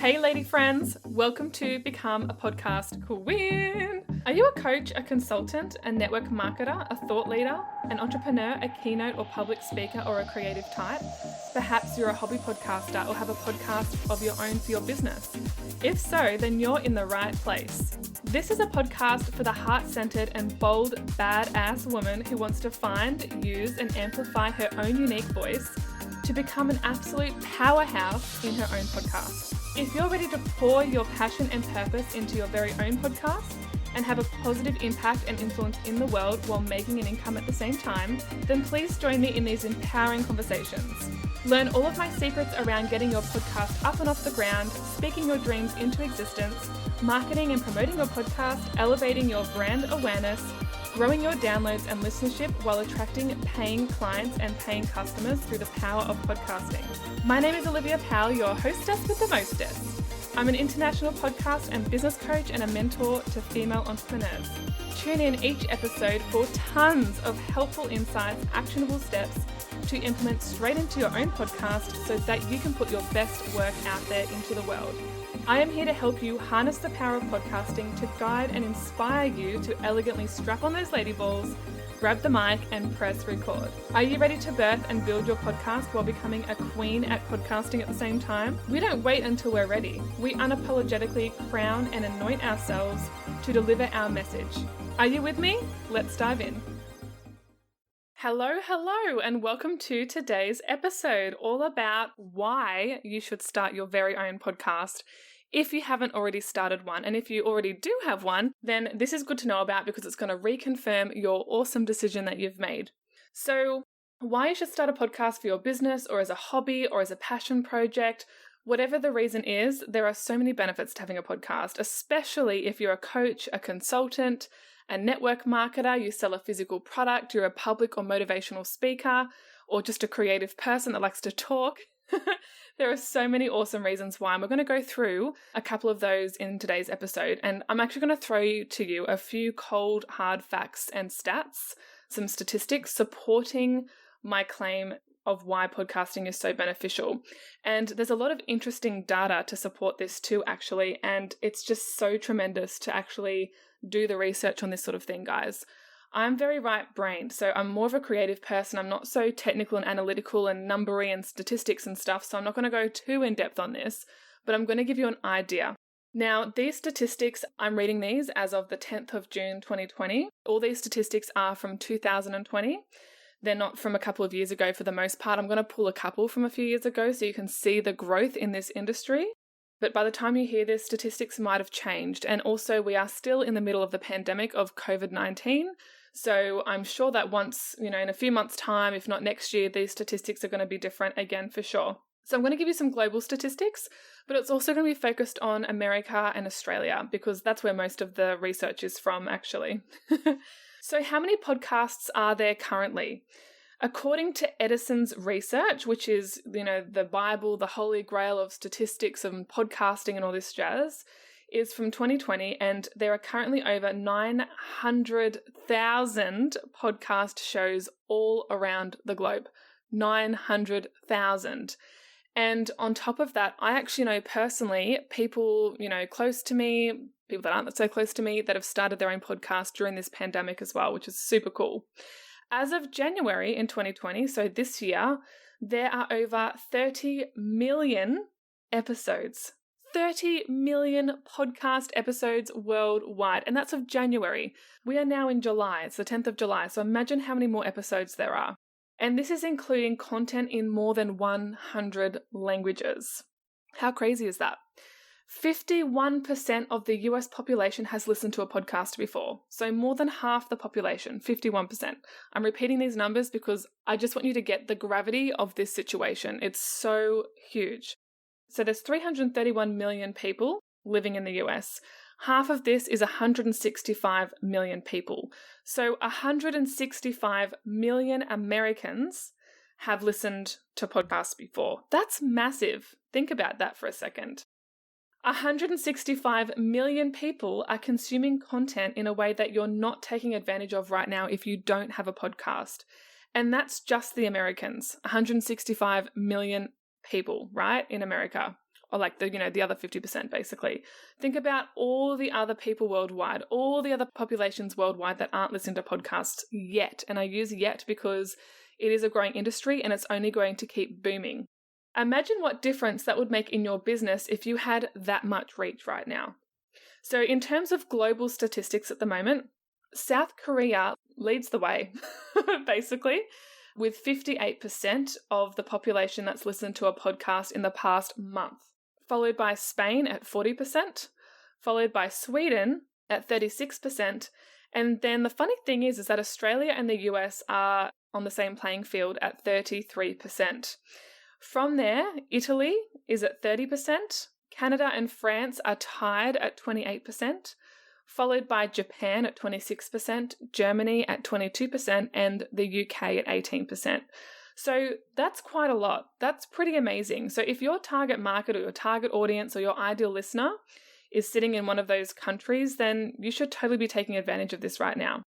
Hey lady friends, welcome to Become a Podcast Queen. Are you a coach, a consultant, a network marketer, a thought leader, an entrepreneur, a keynote or public speaker, or a creative type? Perhaps you're a hobby podcaster or have a podcast of your own for your business. If so, then you're in the right place. This is a podcast for the heart-centered and bold, badass woman who wants to find, use, and amplify her own unique voice to become an absolute powerhouse in her own podcast. If you're ready to pour your passion and purpose into your very own podcast and have a positive impact and influence in the world while making an income at the same time, then please join me in these empowering conversations. Learn all of my secrets around getting your podcast up and off the ground, speaking your dreams into existence, marketing and promoting your podcast, elevating your brand awareness, growing your downloads and listenership while attracting paying clients and paying customers through the power of podcasting. My name is Olivia Powell, your hostess with the mostest. I'm an international podcast and business coach and a mentor to female entrepreneurs. Tune in each episode for tons of helpful insights, actionable steps to implement straight into your own podcast so that you can put your best work out there into the world. I am here to help you harness the power of podcasting to guide and inspire you to elegantly strap on those lady balls, grab the mic and press record. Are you ready to birth and build your podcast while becoming a queen at podcasting at the same time? We don't wait until we're ready. We unapologetically crown and anoint ourselves to deliver our message. Are you with me? Let's dive in. Hello, and welcome to today's episode, all about why you should start your very own podcast if you haven't already started one. And if you already do have one, then this is good to know about because it's going to reconfirm your awesome decision that you've made. So why you should start a podcast for your business or as a hobby or as a passion project, whatever the reason is, there are so many benefits to having a podcast, especially if you're a coach, a consultant, a network marketer, you sell a physical product, you're a public or motivational speaker, or just a creative person that likes to talk. There are so many awesome reasons why, and we're going to go through a couple of those in today's episode. And I'm actually going to throw to you a few cold, hard facts and stats, some statistics supporting my claim of why podcasting is so beneficial. And there's a lot of interesting data to support this too, actually, and it's just so tremendous to actually do the research on this sort of thing, guys. I'm very right-brained, so I'm more of a creative person. I'm not so technical and analytical and numbery and statistics and stuff, so I'm not going to go too in-depth on this, but I'm going to give you an idea. Now, these statistics, I'm reading these as of the 10th of June 2020. All these statistics are from 2020. They're not from a couple of years ago for the most part. I'm going to pull a couple from a few years ago so you can see the growth in this industry. But by the time you hear this, statistics might have changed. And also we are still in the middle of the pandemic of COVID-19. So I'm sure that once, in a few months' time, if not next year, these statistics are going to be different again for sure. So I'm going to give you some global statistics, but it's also going to be focused on America and Australia because that's where most of the research is from, actually. So how many podcasts are there currently? According to Edison's research, which is, the Bible, the holy grail of statistics and podcasting and all this jazz, is from 2020, and there are currently over 900,000 podcast shows all around the globe. 900,000. And on top of that, I actually know personally people, close to me, people that aren't so close to me, that have started their own podcast during this pandemic as well, which is super cool. As of January in 2020, so this year, there are over 30 million episodes. 30 million podcast episodes worldwide, and that's of January. We are now in July, it's the 10th of July, so imagine how many more episodes there are. And this is including content in more than 100 languages. How crazy is that? 51% of the US population has listened to a podcast before. So more than half the population, 51%. I'm repeating these numbers because I just want you to get the gravity of this situation. It's so huge. So there's 331 million people living in the US. Half of this is 165 million people. So 165 million Americans have listened to podcasts before. That's massive. Think about that for a second. 165 million people are consuming content in a way that you're not taking advantage of right now if you don't have a podcast. And that's just the Americans, 165 million people, right, in America. or like the other 50% basically. Think about all the other people worldwide, all the other populations worldwide that aren't listening to podcasts yet. And I use yet because it is a growing industry and it's only going to keep booming. Imagine what difference that would make in your business if you had that much reach right now. So in terms of global statistics at the moment, South Korea leads the way, basically, with 58% of the population that's listened to a podcast in the past month, followed by Spain at 40%, followed by Sweden at 36%. And then the funny thing is that Australia and the US are on the same playing field at 33%. From there, Italy is at 30%, Canada and France are tied at 28%, followed by Japan at 26%, Germany at 22%, and the UK at 18%. So that's quite a lot. That's pretty amazing. So if your target market or your target audience or your ideal listener is sitting in one of those countries, then you should totally be taking advantage of this right now.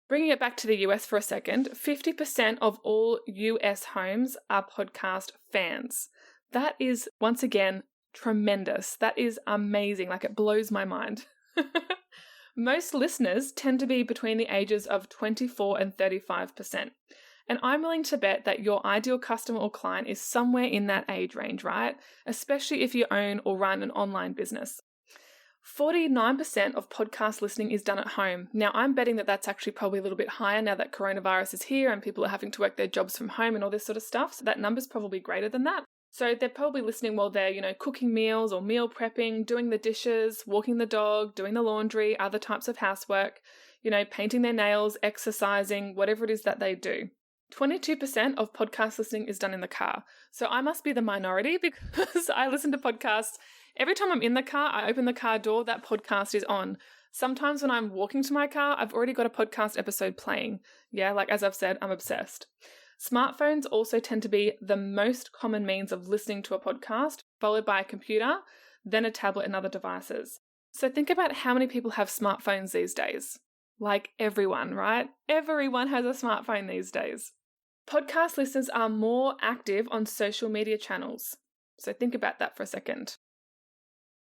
Bringing it back to the US for a second, 50% of all US homes are podcast fans. That is, once again, tremendous. That is amazing. Like, it blows my mind. Most listeners tend to be between the ages of 24 and 35%. And I'm willing to bet that your ideal customer or client is somewhere in that age range, right? Especially if you own or run an online business. 49% of podcast listening is done at home. Now, I'm betting that that's actually probably a little bit higher now that coronavirus is here and people are having to work their jobs from home and all this sort of stuff. So that number's probably greater than that. So they're probably listening while they're, cooking meals or meal prepping, doing the dishes, walking the dog, doing the laundry, other types of housework, painting their nails, exercising, whatever it is that they do. 22% of podcast listening is done in the car. So I must be the minority because I listen to podcasts. Every time I'm in the car, I open the car door, that podcast is on. Sometimes when I'm walking to my car, I've already got a podcast episode playing. Yeah, like as I've said, I'm obsessed. Smartphones also tend to be the most common means of listening to a podcast, followed by a computer, then a tablet and other devices. So think about how many people have smartphones these days. Like everyone, right? Everyone has a smartphone these days. Podcast listeners are more active on social media channels. So think about that for a second.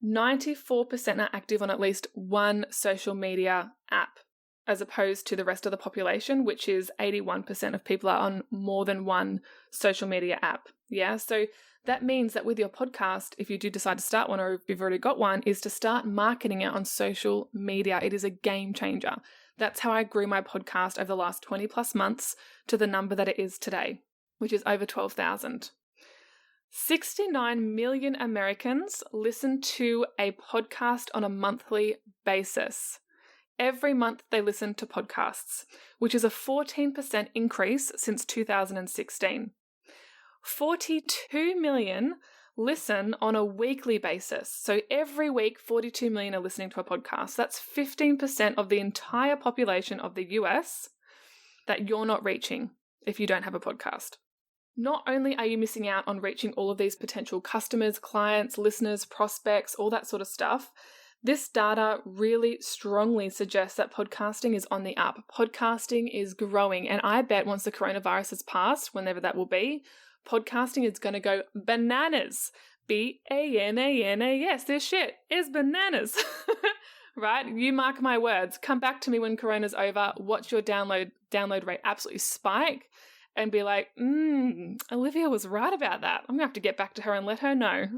94% are active on at least one social media app, as opposed to the rest of the population, which is 81% of people are on more than one social media app. Yeah, so that means that with your podcast, if you do decide to start one or if you've already got one, is to start marketing it on social media. It is a game changer. That's how I grew my podcast over the last 20 plus months to the number that it is today, which is over 12,000. 69 million Americans listen to a podcast on a monthly basis. Every month they listen to podcasts, which is a 14% increase since 2016. 42 million listen on a weekly basis. So every week, 42 million are listening to a podcast. That's 15% of the entire population of the US that you're not reaching if you don't have a podcast. Not only are you missing out on reaching all of these potential customers, clients, listeners, prospects, all that sort of stuff, this data really strongly suggests that podcasting is on the up. Podcasting is growing. And I bet once the coronavirus has passed, whenever that will be, podcasting is going to go bananas. B-A-N-A-N-A-S. This shit is bananas. Right? You mark my words. Come back to me when corona's over. Watch your download rate absolutely spike and be like, Olivia was right about that. I'm going to have to get back to her and let her know.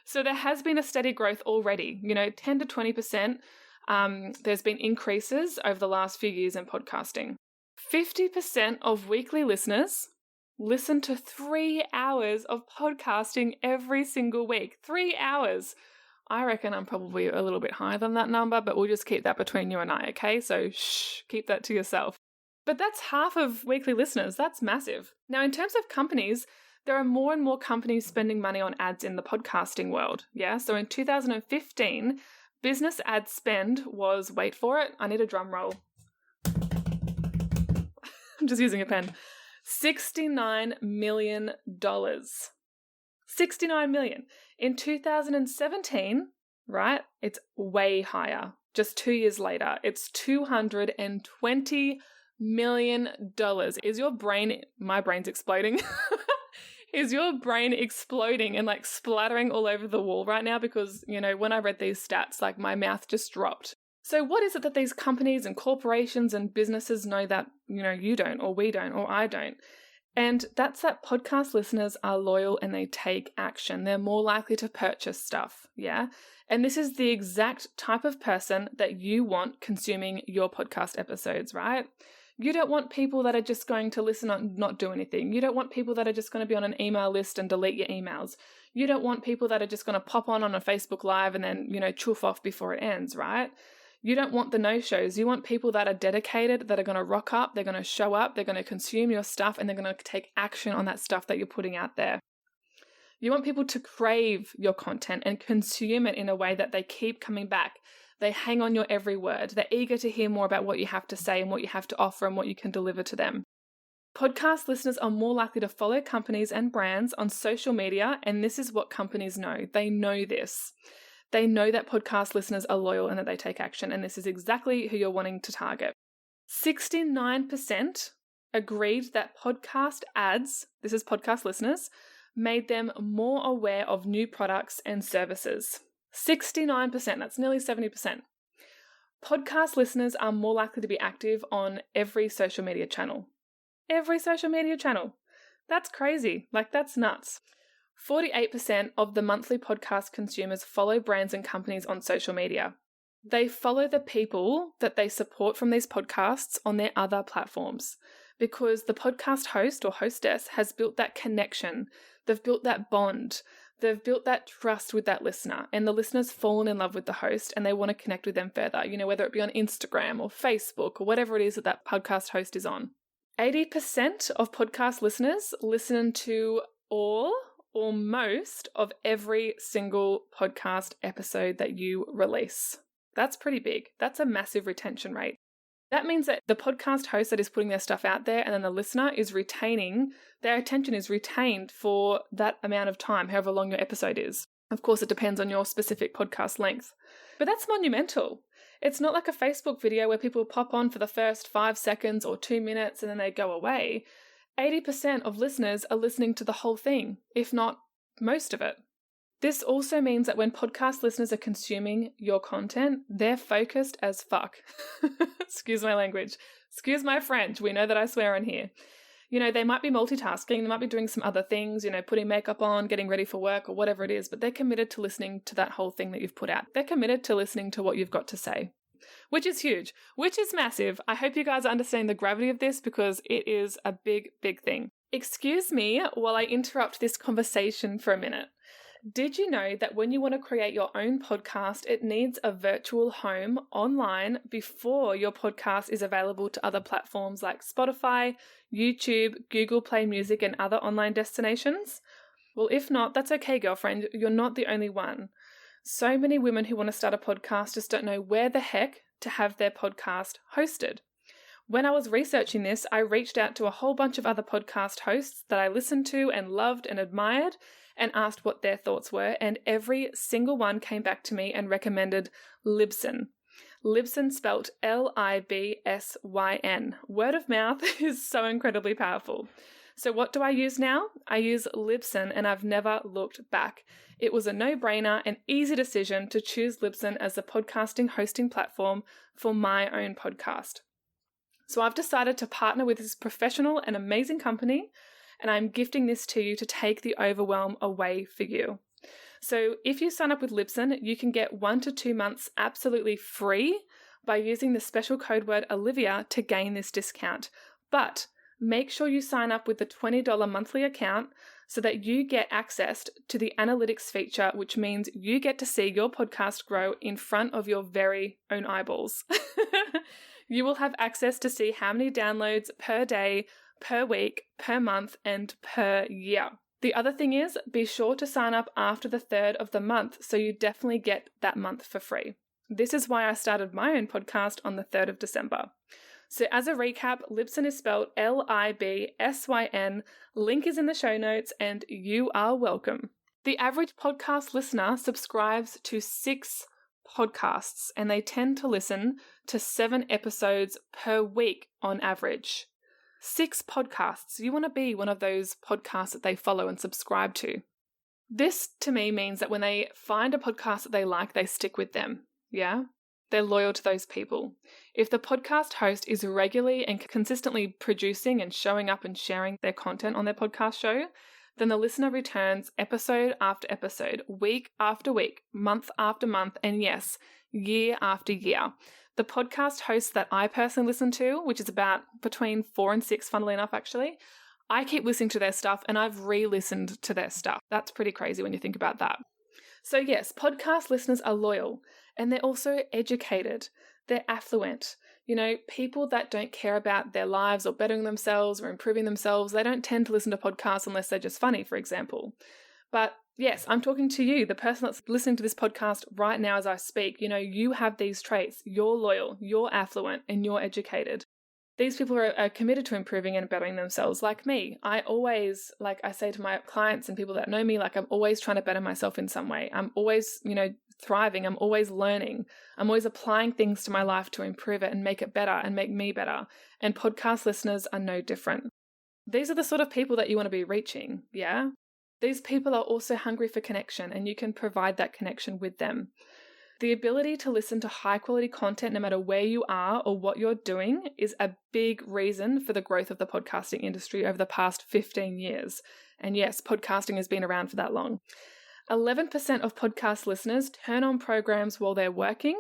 So there has been a steady growth already, 10 to 20%. There's been increases over the last few years in podcasting. 50% of weekly listeners listen to 3 hours of podcasting every single week. 3 hours. I reckon I'm probably a little bit higher than that number, but we'll just keep that between you and I, okay? So keep that to yourself. But that's half of weekly listeners. That's massive. Now, in terms of companies, there are more and more companies spending money on ads in the podcasting world. Yeah. So in 2015, business ad spend was, wait for it, I need a drum roll. I'm just using a pen. $69 million. 69 million. In 2017, right, it's way higher. Just 2 years later, it's $220 million. Is your brain, my brain's exploding. Is your brain exploding and like splattering all over the wall right now? Because, when I read these stats, like my mouth just dropped. So what is it that these companies and corporations and businesses know that, you don't, or we don't, or I don't? And that's that podcast listeners are loyal and they take action. They're more likely to purchase stuff, yeah? And this is the exact type of person that you want consuming your podcast episodes, right? You don't want people that are just going to listen and not do anything. You don't want people that are just going to be on an email list and delete your emails. You don't want people that are just going to pop on a Facebook Live and then, chuff off before it ends, right? You don't want the no-shows. You want people that are dedicated, that are going to rock up, they're going to show up, they're going to consume your stuff, and they're going to take action on that stuff that you're putting out there. You want people to crave your content and consume it in a way that they keep coming back. They hang on your every word. They're eager to hear more about what you have to say and what you have to offer and what you can deliver to them. Podcast listeners are more likely to follow companies and brands on social media, and this is what companies know. They know this. They know that podcast listeners are loyal and that they take action, and this is exactly who you're wanting to target. 69% agreed that podcast ads, this is podcast listeners, made them more aware of new products and services. 69%, that's nearly 70%. Podcast listeners are more likely to be active on every social media channel. Every social media channel. That's crazy. That's nuts. 48% of the monthly podcast consumers follow brands and companies on social media. They follow the people that they support from these podcasts on their other platforms because the podcast host or hostess has built that connection. They've built that bond. They've built that trust with that listener, and the listener's fallen in love with the host and they want to connect with them further, whether it be on Instagram or Facebook or whatever it is that podcast host is on. 80% of podcast listeners listen to all or most of every single podcast episode that you release. That's pretty big. That's a massive retention rate. That means that the podcast host that is putting their stuff out there and then the listener is retaining, their attention is retained for that amount of time, however long your episode is. Of course, it depends on your specific podcast length. But that's monumental. It's not like a Facebook video where people pop on for the first 5 seconds or 2 minutes and then they go away. 80% of listeners are listening to the whole thing, if not most of it. This also means that when podcast listeners are consuming your content, they're focused as fuck. Excuse my language. Excuse my French. We know that I swear on here. They might be multitasking. They might be doing some other things, putting makeup on, getting ready for work or whatever it is, but they're committed to listening to that whole thing that you've put out. They're committed to listening to what you've got to say, which is huge, which is massive. I hope you guys are understanding the gravity of this because it is a big, big thing. Excuse me while I interrupt this conversation for a minute. Did you know that when you want to create your own podcast, it needs a virtual home online before your podcast is available to other platforms like Spotify, YouTube, Google Play Music, and other online destinations? Well, if not, that's okay, girlfriend. You're not the only one. So many women who want to start a podcast just don't know where the heck to have their podcast hosted. When I was researching this, I reached out to a whole bunch of other podcast hosts that I listened to and loved and admired and asked what their thoughts were, and every single one came back to me and recommended Libsyn. Libsyn spelt Libsyn. Word of mouth is so incredibly powerful. So what do I use now? I use Libsyn and I've never looked back. It was a no-brainer and easy decision to choose Libsyn as the podcasting hosting platform for my own podcast. So I've decided to partner with this professional and amazing company, and I'm gifting this to you to take the overwhelm away for you. So if you sign up with Libsyn, you can get 1 to 2 months absolutely free by using the special code word Olivia to gain this discount. But make sure you sign up with the $20 monthly account so that you get access to the analytics feature, which means you get to see your podcast grow in front of your very own eyeballs. You will have access to see how many downloads per day, per week, per month, and per year. The other thing is, be sure to sign up after the 3rd of the month so you definitely get that month for free. This is why I started my own podcast on the 3rd of December. So as a recap, Libsyn is spelled Libsyn. Link is in the show notes and you are welcome. The average podcast listener subscribes to 6 podcasts and they tend to listen to 7 episodes per week on average. 6 podcasts. You want to be one of those podcasts that they follow and subscribe to. This to me means that when they find a podcast that they like, they stick with them. Yeah? They're loyal to those people. If the podcast host is regularly and consistently producing and showing up and sharing their content on their podcast show, then the listener returns episode after episode, week after week, month after month, and yes, year after year. The podcast hosts that I personally listen to, which is about between 4 and 6, funnily enough, actually, I keep listening to their stuff and I've re-listened to their stuff. That's pretty crazy when you think about that. So yes, podcast listeners are loyal and they're also educated. They're affluent. People that don't care about their lives or bettering themselves or improving themselves, they don't tend to listen to podcasts unless they're just funny, for example. But yes, I'm talking to you, the person that's listening to this podcast right now as I speak. You have these traits. You're loyal, you're affluent, and you're educated. These people are committed to improving and bettering themselves like me. I always, like I say to my clients and people that know me, like I'm always trying to better myself in some way. I'm always, thriving. I'm always learning. I'm always applying things to my life to improve it and make it better and make me better. And podcast listeners are no different. These are the sort of people that you want to be reaching, yeah? These people are also hungry for connection and you can provide that connection with them. The ability to listen to high quality content no matter where you are or what you're doing is a big reason for the growth of the podcasting industry over the past 15 years. And yes, podcasting has been around for that long. 11% of podcast listeners turn on programs while they're working,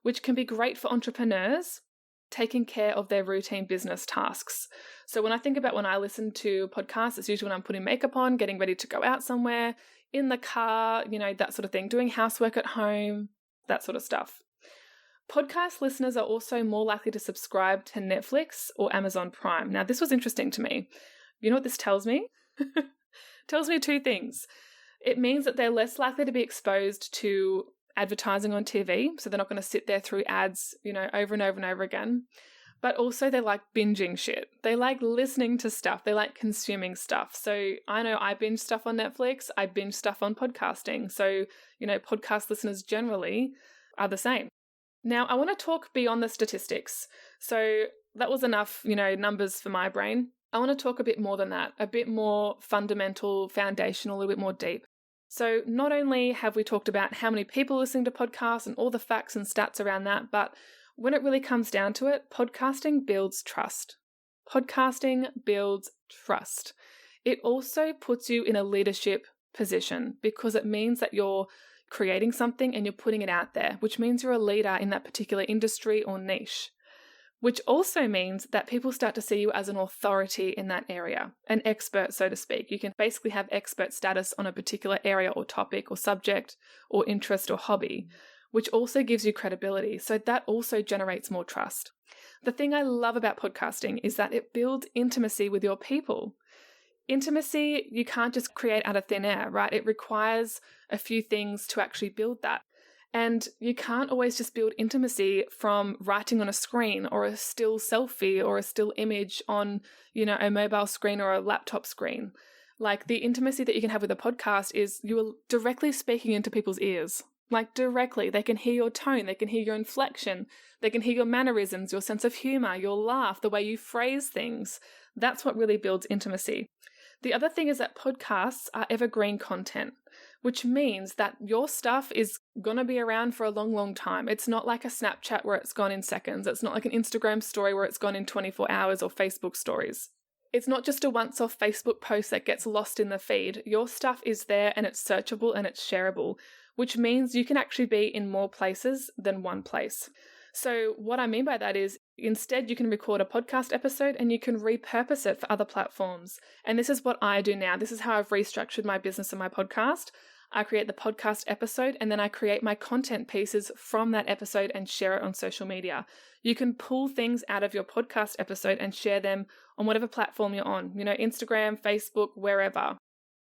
which can be great for entrepreneurs taking care of their routine business tasks. So when I think about when I listen to podcasts, it's usually when I'm putting makeup on, getting ready to go out somewhere, in the car, that sort of thing, doing housework at home, that sort of stuff. Podcast listeners are also more likely to subscribe to Netflix or Amazon Prime. Now, this was interesting to me. You know what this tells me? It tells me 2 things. It means that they're less likely to be exposed to advertising on TV, so they're not going to sit there through ads, over and over and over again. But also they like binging shit. They like listening to stuff. They like consuming stuff. So I know I binge stuff on Netflix. I binge stuff on podcasting. So, podcast listeners generally are the same. Now, I want to talk beyond the statistics. So that was enough, numbers for my brain. I want to talk a bit more than that, a bit more fundamental, foundational, a little bit more deep. So not only have we talked about how many people are listening to podcasts and all the facts and stats around that, but when it really comes down to it, podcasting builds trust. Podcasting builds trust. It also puts you in a leadership position because it means that you're creating something and you're putting it out there, which means you're a leader in that particular industry or niche, which also means that people start to see you as an authority in that area, an expert, so to speak. You can basically have expert status on a particular area or topic or subject or interest or hobby, which also gives you credibility. So that also generates more trust. The thing I love about podcasting is that it builds intimacy with your people. Intimacy, you can't just create out of thin air, right? It requires a few things to actually build that. And you can't always just build intimacy from writing on a screen or a still selfie or a still image on, a mobile screen or a laptop screen. Like the intimacy that you can have with a podcast is you are directly speaking into people's ears. Like directly, they can hear your tone, they can hear your inflection, they can hear your mannerisms, your sense of humor, your laugh, the way you phrase things. That's what really builds intimacy. The other thing is that podcasts are evergreen content, which means that your stuff is going to be around for a long, long time. It's not like a Snapchat where it's gone in seconds. It's not like an Instagram story where it's gone in 24 hours or Facebook stories. It's not just a once-off Facebook post that gets lost in the feed. Your stuff is there and it's searchable and it's shareable, which means you can actually be in more places than one place. So what I mean by that is instead you can record a podcast episode and you can repurpose it for other platforms. And this is what I do now. This is how I've restructured my business and my podcast. I create the podcast episode and then I create my content pieces from that episode and share it on social media. You can pull things out of your podcast episode and share them on whatever platform you're on, Instagram, Facebook, wherever.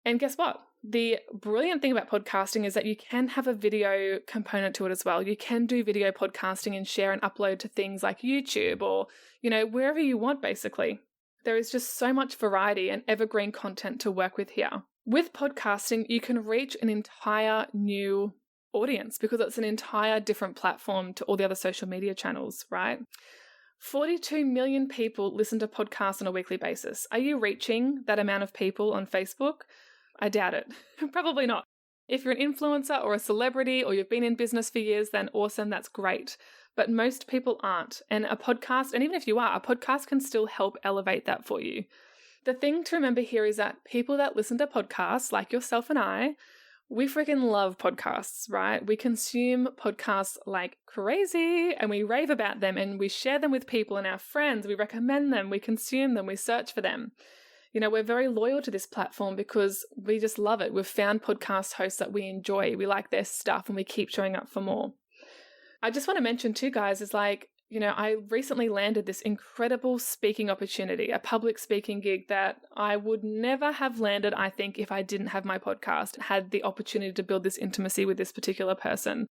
And guess what? The brilliant thing about podcasting is that you can have a video component to it as well. You can do video podcasting and share and upload to things like YouTube or, wherever you want, basically. There is just so much variety and evergreen content to work with here. With podcasting, you can reach an entire new audience because it's an entire different platform to all the other social media channels, right? 42 million people listen to podcasts on a weekly basis. Are you reaching that amount of people on Facebook? I doubt it. Probably not. If you're an influencer or a celebrity or you've been in business for years, then awesome, that's great. But most people aren't. And a podcast, and even if you are, a podcast can still help elevate that for you. The thing to remember here is that people that listen to podcasts, like yourself and I, we freaking love podcasts, right? We consume podcasts like crazy and we rave about them and we share them with people and our friends. We recommend them, we consume them, we search for them. You know, we're very loyal to this platform because we just love it. We've found podcast hosts that we enjoy. We like their stuff and we keep showing up for more. I just want to mention too, guys, is like, you know, I recently landed this incredible speaking opportunity, a public speaking gig that I would never have landed, I think, if I didn't have my podcast, had the opportunity to build this intimacy with this particular person.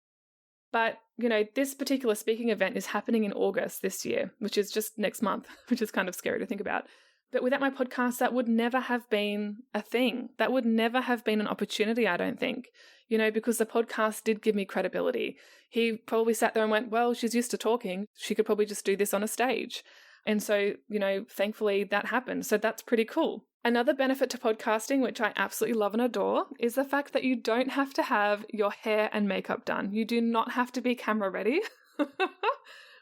But, you know, this particular speaking event is happening in August this year, which is just next month, which is kind of scary to think about. But without my podcast, that would never have been a thing. That would never have been an opportunity, I don't think, you know, because the podcast did give me credibility. He probably sat there and went, well, she's used to talking. She could probably just do this on a stage. And so, you know, thankfully that happened. So that's pretty cool. Another benefit to podcasting, which I absolutely love and adore, is the fact that you don't have to have your hair and makeup done. You do not have to be camera ready,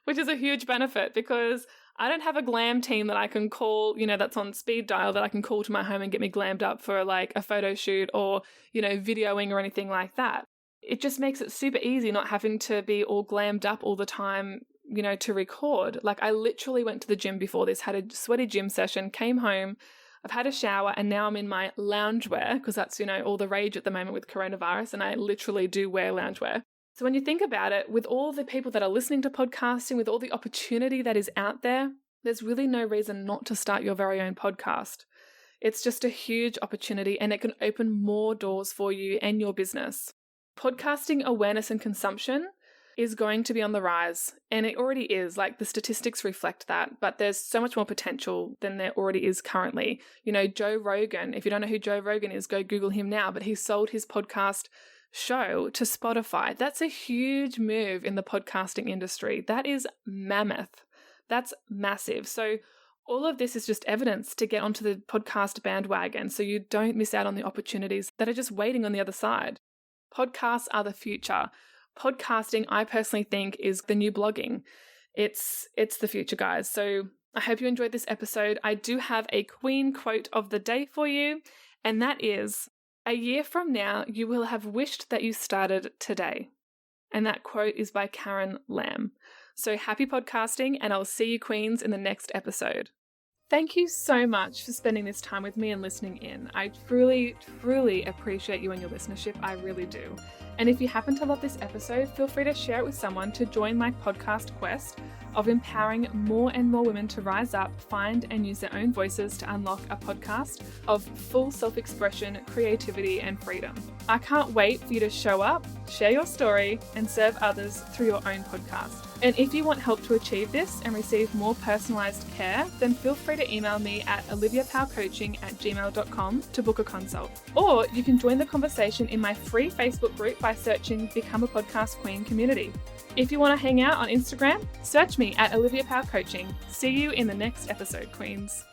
which is a huge benefit because I don't have a glam team that I can call, you know, that's on speed dial that I can call to my home and get me glammed up for like a photo shoot or, you know, videoing or anything like that. It just makes it super easy not having to be all glammed up all the time, you know, to record. Like I literally went to the gym before this, had a sweaty gym session, came home, I've had a shower, and now I'm in my loungewear because that's, you know, all the rage at the moment with coronavirus, and I literally do wear loungewear. So when you think about it, with all the people that are listening to podcasting, with all the opportunity that is out there, there's really no reason not to start your very own podcast. It's just a huge opportunity and it can open more doors for you and your business. Podcasting awareness and consumption is going to be on the rise, and it already is. Like the statistics reflect that, but there's so much more potential than there already is currently. You know, Joe Rogan, if you don't know who Joe Rogan is, go Google him now, but he sold his podcast show to Spotify. That's a huge move in the podcasting industry. That is mammoth. That's massive. So all of this is just evidence to get onto the podcast bandwagon so you don't miss out on the opportunities that are just waiting on the other side. Podcasts are the future. Podcasting, I personally think, is the new blogging. It's the future, guys. So I hope you enjoyed this episode. I do have a Queen quote of the day for you, and that is, "A year from now, you will have wished that you started today." And that quote is by Karen Lamb. So happy podcasting, and I'll see you queens in the next episode. Thank you so much for spending this time with me and listening in. I truly, truly appreciate you and your listenership. I really do. And if you happen to love this episode, feel free to share it with someone to join my podcast quest of empowering more and more women to rise up, find and use their own voices to unlock a podcast of full self-expression, creativity, and freedom. I can't wait for you to show up, share your story, and serve others through your own podcast. And if you want help to achieve this and receive more personalized care, then feel free to email me at oliviapowcoaching@gmail.com to book a consult. Or you can join the conversation in my free Facebook group by searching Become a Podcast Queen Community. If you want to hang out on Instagram, search me at Olivia Power Coaching. See you in the next episode, Queens.